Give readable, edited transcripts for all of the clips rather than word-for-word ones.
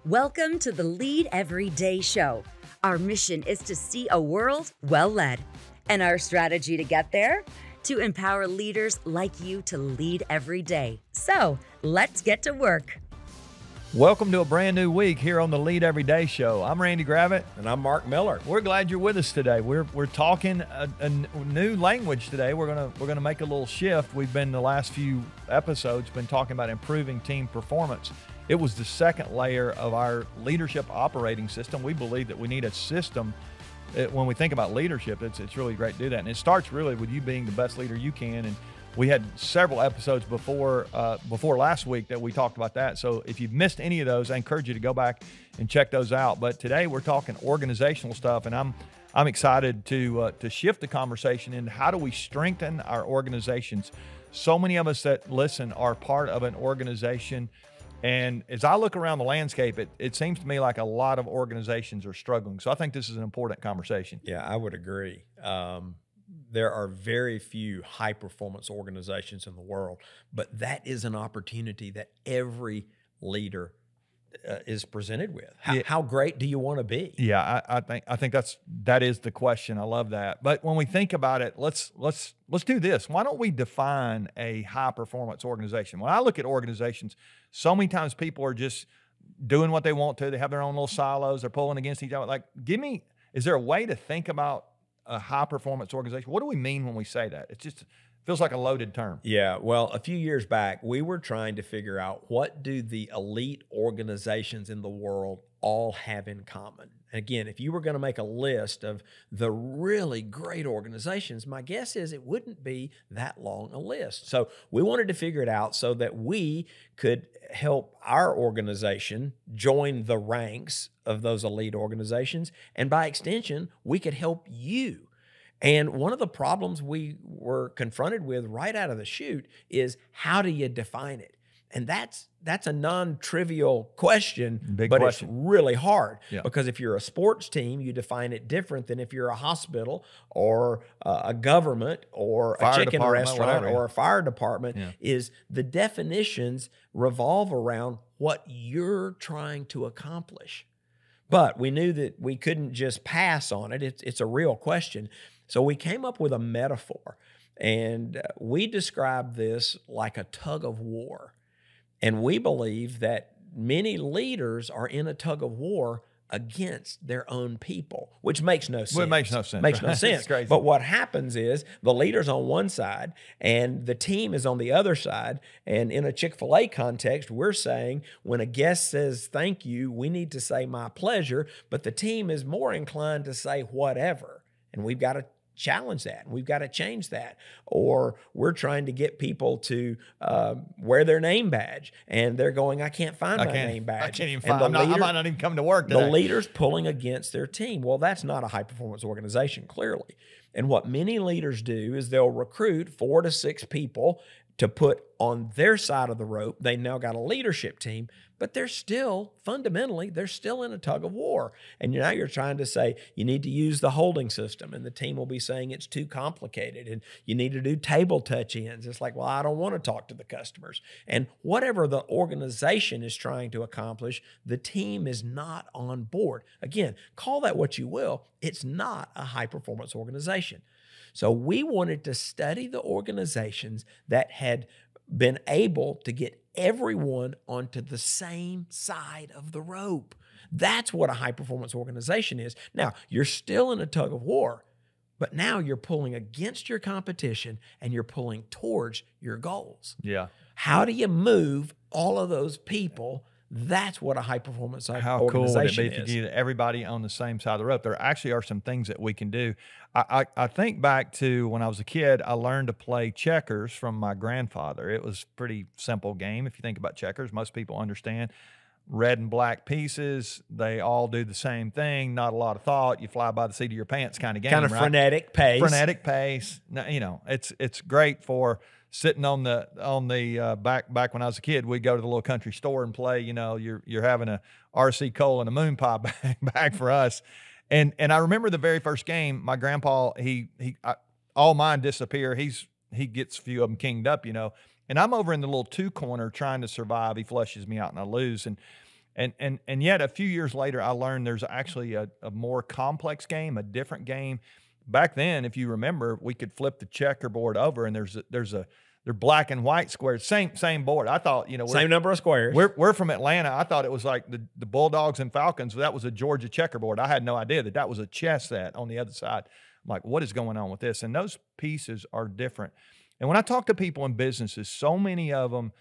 Welcome to the Lead Every Day show. Our mission is to see a world well led. And our strategy to get there? To empower leaders like you to lead every day. So let's get to work. Welcome to a brand new week here on the Lead Every Day show. I'm Randy Gravitt. And I'm Mark Miller. We're glad you're with us today. We're talking a new language today. We're gonna make a little shift. We've been the last few episodes been talking about improving team performance. It was the second layer of our leadership operating system. We believe that we need a system. When we think about leadership, it's really great to do that. And it starts really with you being the best leader you can. And we had several episodes before last week that we talked about that. So if you've missed any of those, I encourage you to go back and check those out. But today we're talking organizational stuff, and I'm excited to shift the conversation into how do we strengthen our organizations. So many of us that listen are part of an organization. And as I look around the landscape, it seems to me like a lot of organizations are struggling. So I think this is an important conversation. Yeah, I would agree. There are very few high-performance organizations in the world, but that is an opportunity that every leader is presented with. How great do you want to be? Yeah, I think that is the question. I love that. But when we think about it, let's do this. Why don't we define a high-performance organization? When I look at organizations, so many times people are just doing what they want to. They have their own little silos. They're pulling against each other. Like, is there a way to think about a high-performance organization? What do we mean when we say that? It just feels like a loaded term. Yeah, well, a few years back, we were trying to figure out what do the elite organizations in the world all have in common. And again, if you were going to make a list of the really great organizations, my guess is it wouldn't be that long a list. So we wanted to figure it out so that we could help our organization join the ranks of those elite organizations. And by extension, we could help you. And one of the problems we were confronted with right out of the chute is, how do you define it? And that's a non-trivial question, it's really hard. Yeah. Because if you're a sports team, you define it different than if you're a hospital or a government or a chicken restaurant or a fire department. Yeah. Is the definitions revolve around what you're trying to accomplish. But we knew that we couldn't just pass on it. It's a real question. So we came up with a metaphor, and we described this like a tug of war. And we believe that many leaders are in a tug of war against their own people, which makes no sense. Well, it makes no sense. Makes no sense. It's crazy. But what happens is the leader's on one side and the team is on the other side. And in a Chick-fil-A context, we're saying when a guest says thank you, we need to say my pleasure, but the team is more inclined to say whatever. And we've got to challenge that. We've got to change that. Or we're trying to get people to wear their name badge, and they're going, I can't find my name badge. I can't even find it. I might not even come to work today. The leader's pulling against their team. Well, that's not a high-performance organization, clearly. And what many leaders do is they'll recruit 4 to 6 people to put on their side of the rope. They now got a leadership team, but they're still, fundamentally, they're still in a tug of war. And now you're trying to say, you need to use the holding system, and the team will be saying it's too complicated, and you need to do table touch-ins. It's like, well, I don't want to talk to the customers. And whatever the organization is trying to accomplish, the team is not on board. Again, call that what you will. It's not a high-performance organization. So we wanted to study the organizations that had been able to get everyone onto the same side of the rope. That's what a high-performance organization is. Now, you're still in a tug of war, but now you're pulling against your competition and you're pulling towards your goals. Yeah. How do you move all of those people? That's what a high-performance organization is. How cool would it be if you get everybody on the same side of the rope? There actually are some things that we can do. I think back to when I was a kid, I learned to play checkers from my grandfather. It was a pretty simple game. If you think about checkers, most people understand. Red and black pieces, they all do the same thing, not a lot of thought. You fly by the seat of your pants kind of game, kind of right? Frenetic pace. Frenetic pace. You know, it's great for sitting on the back when I was a kid. We'd go to the little country store and play. You know, you're having a RC Cola and a moon pie back for us. And I remember the very first game, my grandpa, all mine disappear. He gets a few of them kinged up, you know. And I'm over in the little 2 corner trying to survive. He flushes me out and I lose. And And yet a few years later, I learned there's actually a more complex game, a different game. Back then, if you remember, we could flip the checkerboard over, and they're black and white squares, same board. I thought, same number of squares. We're from Atlanta. I thought it was like the Bulldogs and Falcons. That was a Georgia checkerboard. I had no idea that was a chess set on the other side. I'm like, what is going on with this? And those pieces are different. And when I talk to people in businesses, so many of them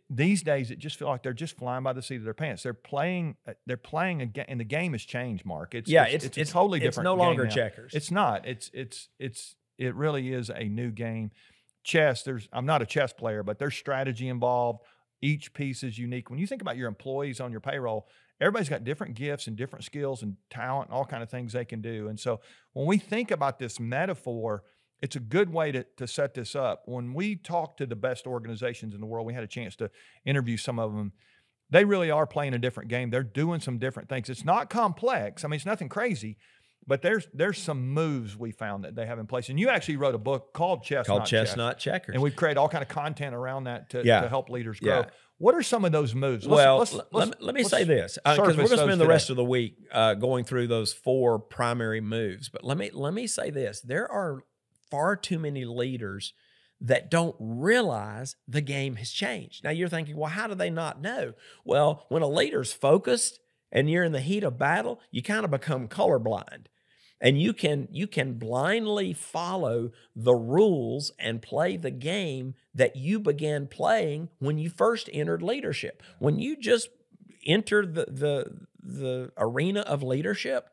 these days, it just feel like they're just flying by the seat of their pants. They're playing a game, and the game has changed, Mark. It's a totally different. It's no longer game now. checkers. It's not. It really is a new game. Chess. I'm not a chess player, but there's strategy involved. Each piece is unique. When you think about your employees on your payroll, everybody's got different gifts and different skills and talent, and all kind of things they can do. And so when we think about this metaphor, it's a good way to set this up. When we talk to the best organizations in the world, we had a chance to interview some of them. They really are playing a different game. They're doing some different things. It's not complex. I mean, it's nothing crazy, but there's some moves we found that they have in place. And you actually wrote a book called Chess, Not Checkers. And we've created all kind of content around that to help leaders grow. Yeah. What are some of those moves? Let me say this, because we're going to spend the rest of the week going through those 4 primary moves. But let me say this. There are far too many leaders that don't realize the game has changed. Now you're thinking, well, how do they not know? Well, when a leader's focused and you're in the heat of battle, you kind of become colorblind. And you can blindly follow the rules and play the game that you began playing when you first entered leadership. When you just entered the arena of leadership,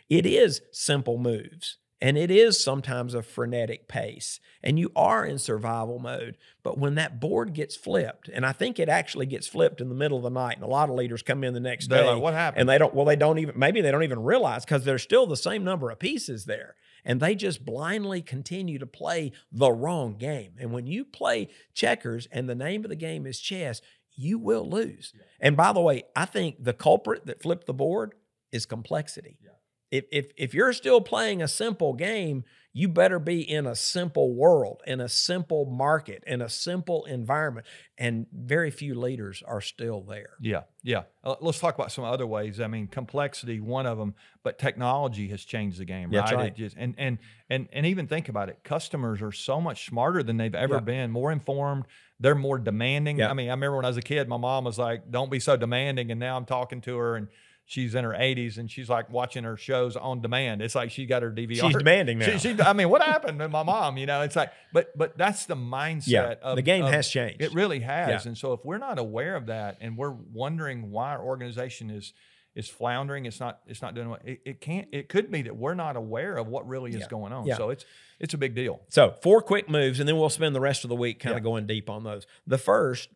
it is simple moves. And it is sometimes a frenetic pace, and you are in survival mode. But when that board gets flipped, and I think it actually gets flipped in the middle of the night, and a lot of leaders come in the next day. Like, what happened? And maybe they don't even realize, because there's still the same number of pieces there. And they just blindly continue to play the wrong game. And when you play checkers and the name of the game is chess, you will lose. Yeah. And by the way, I think the culprit that flipped the board is complexity. Yeah. If you're still playing a simple game, you better be in a simple world, in a simple market, in a simple environment. And very few leaders are still there. Yeah. Let's talk about some other ways. I mean, complexity, one of them, but technology has changed the game, right? That's right. It just, and even think about it. Customers are so much smarter than they've ever been, more informed. They're more demanding. I mean, I remember when I was a kid, my mom was like, don't be so demanding. And now I'm talking to her, and she's in her 80s, and she's like watching her shows on demand. It's like she got her DVR. She's demanding now. I mean, what happened to my mom? It's like, but that's the mindset of the game has changed. It really has. Yeah. And so if we're not aware of that, and we're wondering why our organization is floundering, it's not doing what it could be that we're not aware of what really is going on. Yeah. So it's a big deal. So 4 quick moves, and then we'll spend the rest of the week kind of going deep on those. The first,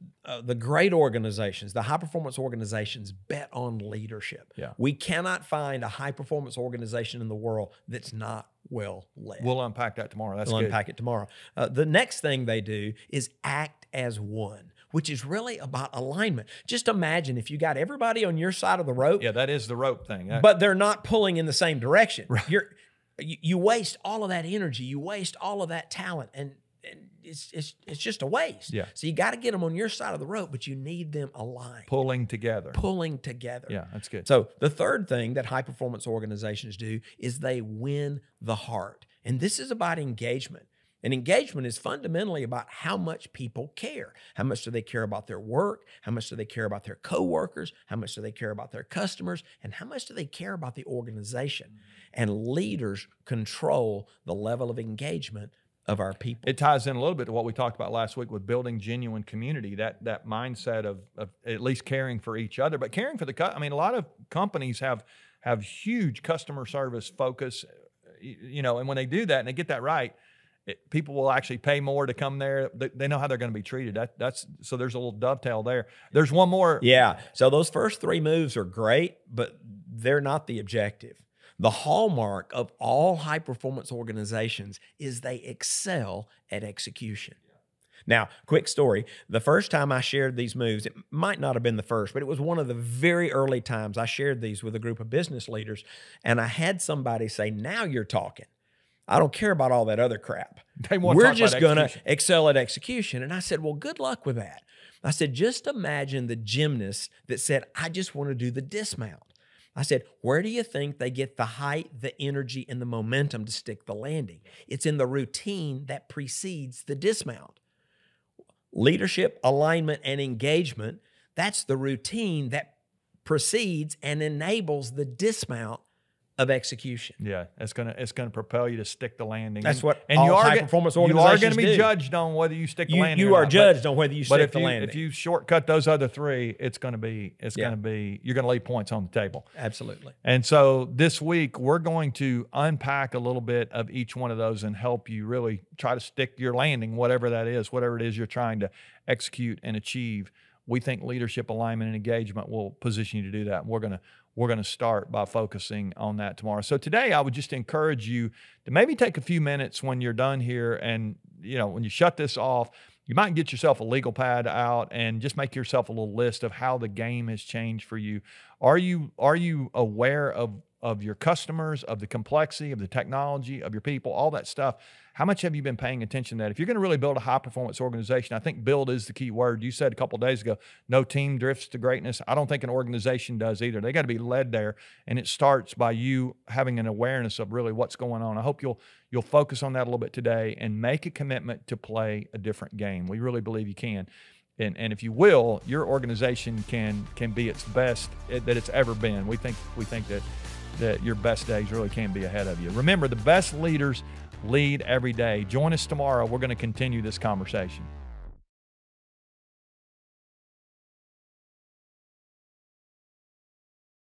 the great organizations, the high-performance organizations bet on leadership. Yeah. We cannot find a high-performance organization in the world that's not well led. We'll unpack that tomorrow. We'll unpack it tomorrow. The next thing they do is act as one, which is really about alignment. Just imagine if you got everybody on your side of the rope. Yeah, that is the rope thing. But they're not pulling in the same direction. Right. You waste all of that energy. You waste all of that talent, and it's just a waste. Yeah. So you got to get them on your side of the rope, but you need them aligned. Pulling together. Yeah, that's good. So the third thing that high-performance organizations do is they win the heart. And this is about engagement. And engagement is fundamentally about how much people care. How much do they care about their work? How much do they care about their coworkers? How much do they care about their customers? And how much do they care about the organization? And leaders control the level of engagement of our people. It ties in a little bit to what we talked about last week with building genuine community, that mindset of at least caring for each other, but caring for a lot of companies have huge customer service focus, and when they do that and they get that right, people will actually pay more to come there. They know how they're going to be treated. So there's a little dovetail there. There's one more. Yeah. So those first 3 moves are great, but they're not the objective. The hallmark of all high-performance organizations is they excel at execution. Now, quick story. The first time I shared these moves, it might not have been the first, but it was one of the very early times I shared these with a group of business leaders, and I had somebody say, now you're talking. I don't care about all that other crap. We're just going to excel at execution. And I said, well, good luck with that. I said, just imagine the gymnast that said, I just want to do the dismount. I said, where do you think they get the height, the energy, and the momentum to stick the landing? It's in the routine that precedes the dismount. Leadership, alignment, and engagement, that's the routine that precedes and enables the dismount of execution. Yeah, it's gonna propel you to stick the landing. That's what and all you are high-performance organizations You are going to be do. judged on whether you stick the landing. You or are not. judged on whether you stick the But landing. if you shortcut those other three, it's going to be you're going to leave points on the table. Absolutely. And so this week we're going to unpack a little bit of each one of those and help you really try to stick your landing, whatever that is, whatever it is you're trying to execute and achieve. We think leadership, alignment, and engagement will position you to do that. And we're going to start by focusing on that tomorrow. So today I would just encourage you to maybe take a few minutes when you're done here, and when you shut this off, you might get yourself a legal pad out and just make yourself a little list of how the game has changed for you. Are you aware of your customers, of the complexity, of the technology, of your people, all that stuff? How much have you been paying attention to that? If you're going to really build a high-performance organization, I think build is the key word. You said a couple of days ago, no team drifts to greatness. I don't think an organization does either. They got to be led there, and it starts by you having an awareness of really what's going on. I hope you'll focus on that a little bit today and make a commitment to play a different game. We really believe you can. And if you will, your organization can be its best that it's ever been. We think that your best days really can be ahead of you. Remember, the best leaders lead every day. Join us tomorrow. We're going to continue this conversation.